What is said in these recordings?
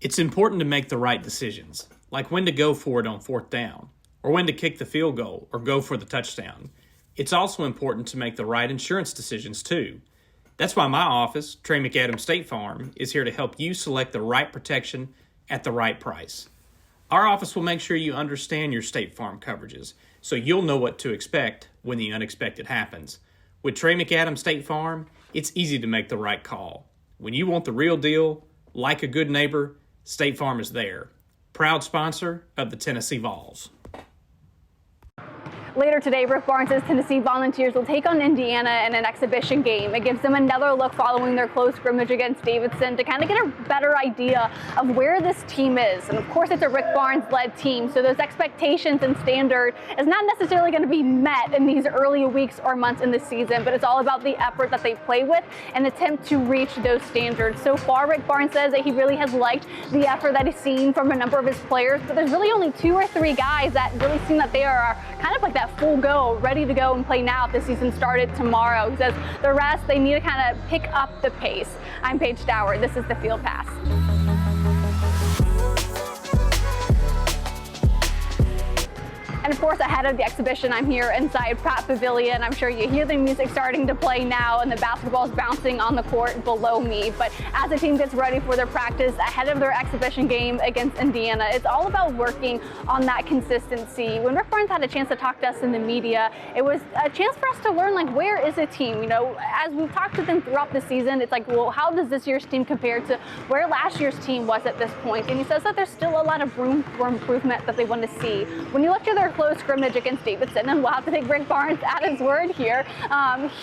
It's important to make the right decisions, like when to go for it on fourth down, or when to kick the field goal or go for the touchdown. It's also important to make the right insurance decisions too. That's why my office, Trey McAdams State Farm, is here to help you select the right protection at the right price. Our office will make sure you understand your State Farm coverages, so you'll know what to expect when the unexpected happens. With Trey McAdams State Farm, it's easy to make the right call. When you want the real deal, like a good neighbor, State Farm is there. Proud sponsor of the Tennessee Vols. Later today, Rick Barnes' Tennessee Volunteers will take on Indiana in an exhibition game. It gives them another look following their close scrimmage against Davidson to kind of get a better idea of where this team is. And of course, it's a Rick Barnes-led team, so those expectations and standard is not necessarily going to be met in these early weeks or months in the season, but it's all about the effort that they play with and attempt to reach those standards. So far, Rick Barnes says that he really has liked the effort that he's seen from a number of his players, but there's really only 2 or 3 guys that really seem that they are kind of like that full go, ready to go and play now if the season started tomorrow. He says the rest, they need to kind of pick up the pace. I'm Paige Dower. This is the Field Pass. And of course, ahead of the exhibition, I'm here inside Pratt Pavilion. I'm sure you hear the music starting to play now and the basketball's bouncing on the court below me. But as the team gets ready for their practice ahead of their exhibition game against Indiana, it's all about working on that consistency. When Rick Barnes had a chance to talk to us in the media, it was a chance for us to learn, like, where is a team? You know, as we've talked to them throughout the season, it's like, well, how does this year's team compare to where last year's team was at this point? And he says that there's still a lot of room for improvement that they want to see. When you look at their close scrimmage against Davidson, and we'll have to take Rick Barnes at his word here,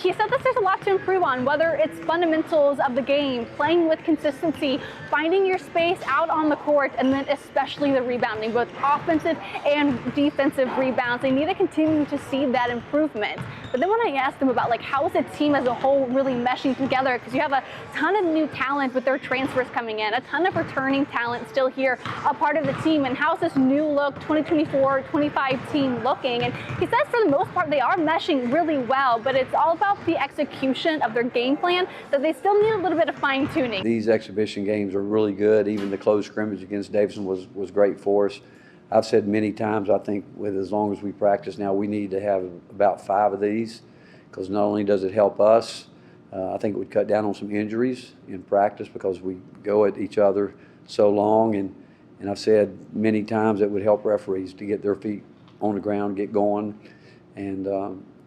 he said that there's a lot to improve on, whether it's fundamentals of the game, playing with consistency, finding your space out on the court, and then especially the rebounding, both offensive and defensive rebounds. They need to continue to see that improvement. But then when I asked him about, like, how is the team as a whole really meshing together, because you have a ton of new talent with their transfers coming in, a ton of returning talent still here, a part of the team, and how's this new look 2024-25 team looking? And he says for the most part they are meshing really well, but it's all about the execution of their game plan, that they still need a little bit of fine-tuning. These exhibition games are really good. Even the close scrimmage against Davidson was great for us. I've said many times, I think with as long as we practice now, we need to have about 5 of these, because not only does it help us, I think it would cut down on some injuries in practice because we go at each other so long, and I've said many times it would help referees to get their feet on the ground, get going, and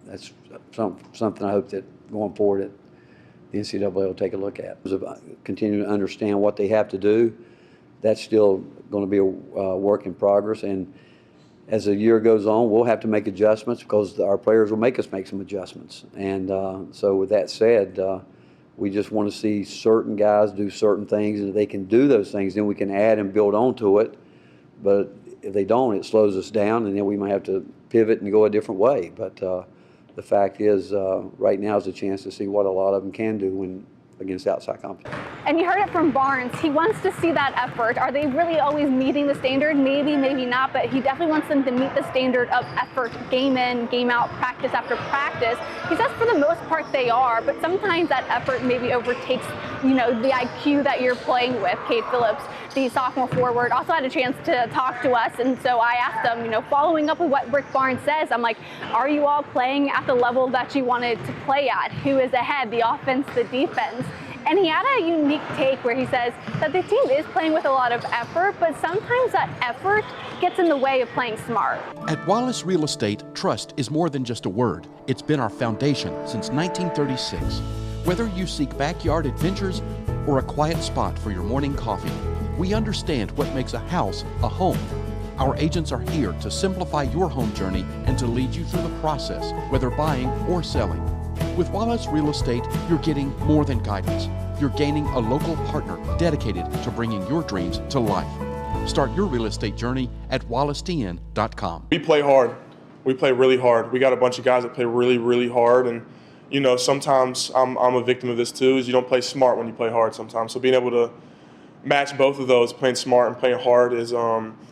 that's something I hope that going forward that the NCAA will take a look at. Continue to understand what they have to do. That's still going to be a work in progress, and as the year goes on, we'll have to make adjustments because our players will make us make some adjustments. And so with that said, we just want to see certain guys do certain things, and if they can do those things, then we can add and build onto it. But if they don't, it slows us down, and then we might have to pivot and go a different way. But the fact is, right now is a chance to see what a lot of them can do when against outside competition. And you heard it from Barnes. He wants to see that effort. Are they really always meeting the standard? Maybe, maybe not, but he definitely wants them to meet the standard of effort, game in, game out, practice after practice. He says for the most part they are, but sometimes that effort maybe overtakes, you know, the IQ that you're playing with. Kate Phillips, the sophomore forward, also had a chance to talk to us, and so I asked him, you know, following up with what Rick Barnes says, I'm like, are you all playing at the level that you wanted to play at? Who is ahead, the offense, the defense? And he had a unique take where he says that the team is playing with a lot of effort, but sometimes that effort gets in the way of playing smart. At Wallace Real Estate, trust is more than just a word. It's been our foundation since 1936. Whether you seek backyard adventures or a quiet spot for your morning coffee, we understand what makes a house a home. Our agents are here to simplify your home journey and to lead you through the process, whether buying or selling. With Wallace Real Estate, you're getting more than guidance. You're gaining a local partner dedicated to bringing your dreams to life. Start your real estate journey at wallacetn.com. We play hard. We play really hard. We got a bunch of guys that play really, really hard. And, you know, sometimes I'm a victim of this too, is you don't play smart when you play hard sometimes. So being able to match both of those, playing smart and playing hard, is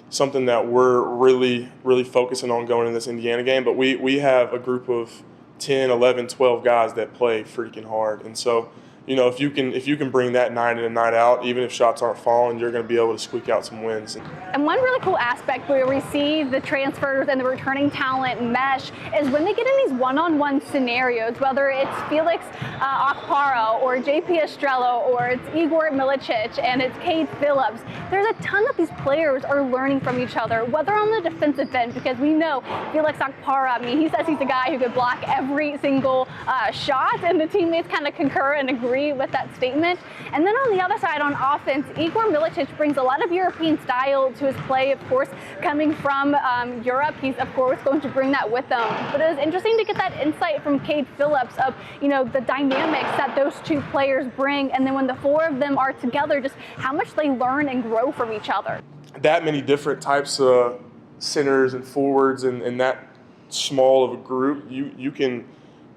something that we're really, really focusing on going in this Indiana game. But we have a group of 10, 11, 12 guys that play freaking hard. And so, you know, if you can bring that night in and night out, even if shots aren't falling, you're going to be able to squeak out some wins. And one really cool aspect where we see the transfers and the returning talent mesh is when they get in these one-on-one scenarios, whether it's Felix Okpara or JP Estrella or it's Igor Milicic and it's Cade Phillips. There's a ton of these players are learning from each other, whether on the defensive end, because we know Felix Okpara, I mean, he says he's a guy who could block every single shot, and the teammates kind of concur and agree with that statement. And then on the other side on offense, Igor Milicic brings a lot of European style to his play, of course, coming from Europe. He's, of course, going to bring that with him. But it was interesting to get that insight from Cade Phillips of, you know, the dynamics that those two players bring, and then when the four of them are together, just how much they learn and grow from each other. That many different types of centers and forwards and that small of a group, you can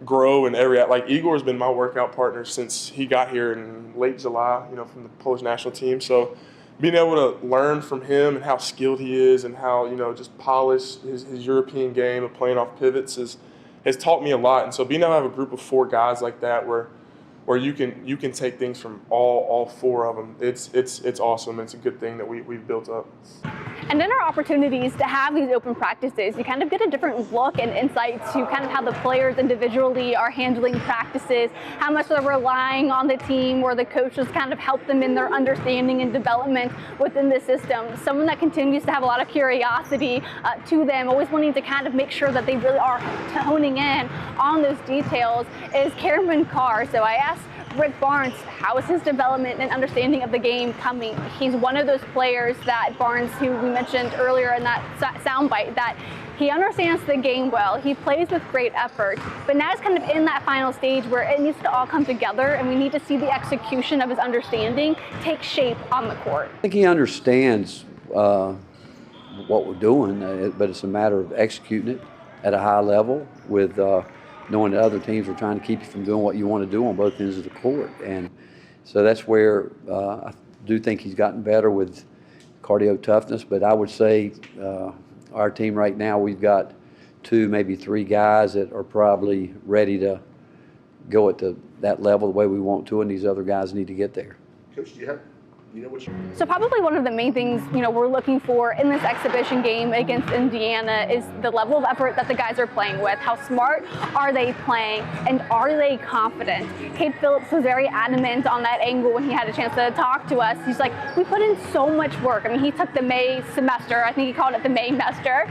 grow in every, like Igor's been my workout partner since he got here in late July, you know, from the Polish national team. So being able to learn from him and how skilled he is and how, you know, just polished his European game of playing off pivots has taught me a lot. And so being able to have a group of four guys like that where you can take things from all four of them, it's awesome. It's a good thing that we've built up. And in our opportunities to have these open practices, you kind of get a different look and insight to kind of how the players individually are handling practices, how much they're relying on the team or the coaches kind of help them in their understanding and development within the system. Someone that continues to have a lot of curiosity to them, always wanting to kind of make sure that they really are honing in on those details, is Cameron Carr. So I asked Rick Barnes, how is his development and understanding of the game coming? He's one of those players that Barnes, who we mentioned earlier in that soundbite, that he understands the game well, he plays with great effort, but now it's kind of in that final stage where it needs to all come together and we need to see the execution of his understanding take shape on the court. I think he understands what we're doing, but it's a matter of executing it at a high level with knowing that other teams are trying to keep you from doing what you want to do on both ends of the court. And so that's where I do think he's gotten better with cardio toughness. But I would say our team right now, we've got 2, maybe 3 guys that are probably ready to go at that level the way we want to, and these other guys need to get there. Coach, do you know what you... So probably one of the main things, you know, we're looking for in this exhibition game against Indiana is the level of effort that the guys are playing with. How smart are they playing, and are they confident? Cade Phillips was very adamant on that angle when he had a chance to talk to us. He's like, we put in so much work. I mean, he took the May semester. I think he called it the May-mester.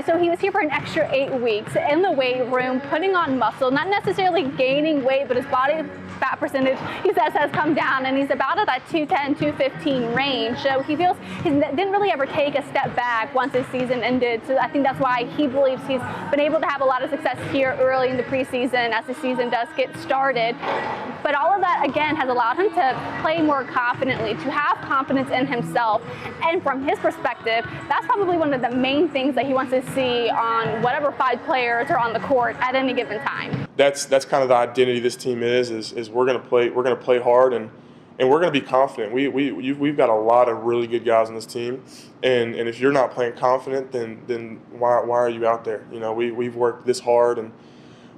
So he was here for an extra 8 weeks in the weight room, putting on muscle, not necessarily gaining weight, but his body fat percentage, he says, has come down, and he's about at that 210, 215 range. So he feels he didn't really ever take a step back once his season ended. So I think that's why he believes he's been able to have a lot of success here early in the preseason as the season does get started. But all of that, again, has allowed him to play more confidently, to have confidence in himself. And from his perspective, that's probably one of the main things that he wants to see on whatever 5 players are on the court at any given time. That's kind of the identity this team is we're going to play hard and we're going to be confident. We've got a lot of really good guys on this team, and if you're not playing confident, then why are you out there? You know, we've worked this hard and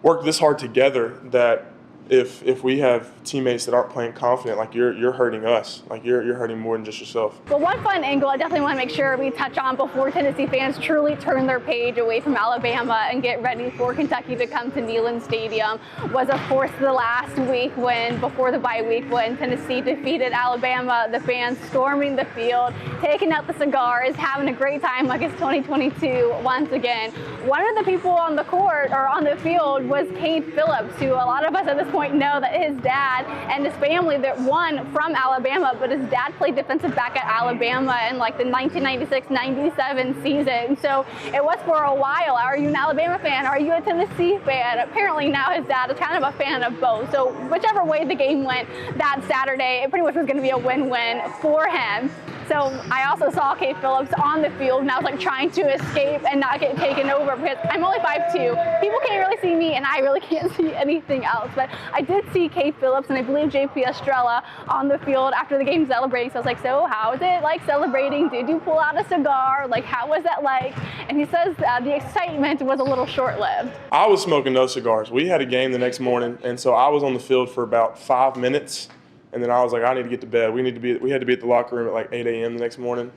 worked this hard together that if we have teammates that aren't playing confident, like you're hurting us, like you're hurting more than just yourself. Well, one fun angle I definitely want to make sure we touch on before Tennessee fans truly turn their page away from Alabama and get ready for Kentucky to come to Neyland Stadium was, of course, the last week before the bye week, when Tennessee defeated Alabama. The fans storming the field, taking out the cigars, having a great time like it's 2022 once again. One of the people on the court or on the field was Cade Phillips, who a lot of us at this point know that his dad and his family that won from Alabama, but his dad played defensive back at Alabama in like the 1996-97 season. So it was for a while, are you an Alabama fan? Are you a Tennessee fan? Apparently now his dad is kind of a fan of both. So whichever way the game went that Saturday, it pretty much was going to be a win-win for him. So I also saw Kate Phillips on the field, and I was like trying to escape and not get taken over because I'm only 5'2". People can't really see me, and I really can't see anything else. But I did see Kate Phillips and I believe JP Estrella on the field after the game celebrating. So I was like, so how is it like celebrating? Did you pull out a cigar? Like, how was that like? And he says the excitement was a little short-lived. I was smoking no cigars. We had a game the next morning, and so I was on the field for about 5 minutes, and then I was like, I need to get to bed. We had to be at the locker room at like 8 a.m. the next morning.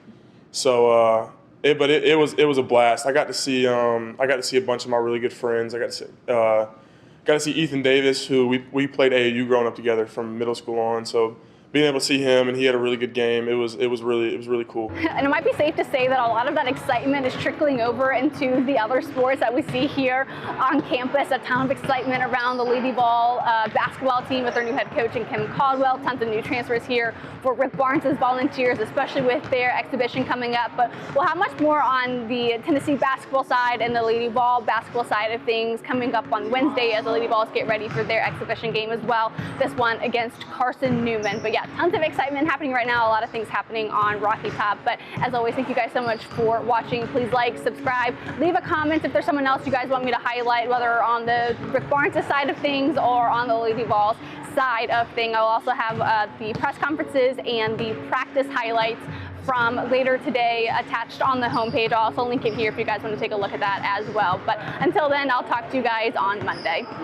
So, it was a blast. I got to see a bunch of my really good friends. I got to see Ethan Davis, who we played AAU growing up together from middle school on. So being able to see him, and he had a really good game. It was really cool. And it might be safe to say that a lot of that excitement is trickling over into the other sports that we see here on campus. A ton of excitement around the Lady Vol basketball team with their new head coach and Kim Caldwell. Tons of new transfers here for Rick Barnes' Volunteers, especially with their exhibition coming up. But we'll have much more on the Tennessee basketball side and the Lady Vol basketball side of things coming up on Wednesday as the Lady Vols get ready for their exhibition game as well. This one against Carson Newman. But yeah, tons of excitement happening right now. A lot of things happening on Rocky Top. But as always, thank you guys so much for watching. Please like, subscribe, leave a comment if there's someone else you guys want me to highlight, whether on the Rick Barnes' side of things or on the Lady Vols side of things. I'll also have the press conferences and the practice highlights from later today attached on the homepage. I'll also link it here if you guys want to take a look at that as well. But until then, I'll talk to you guys on Monday.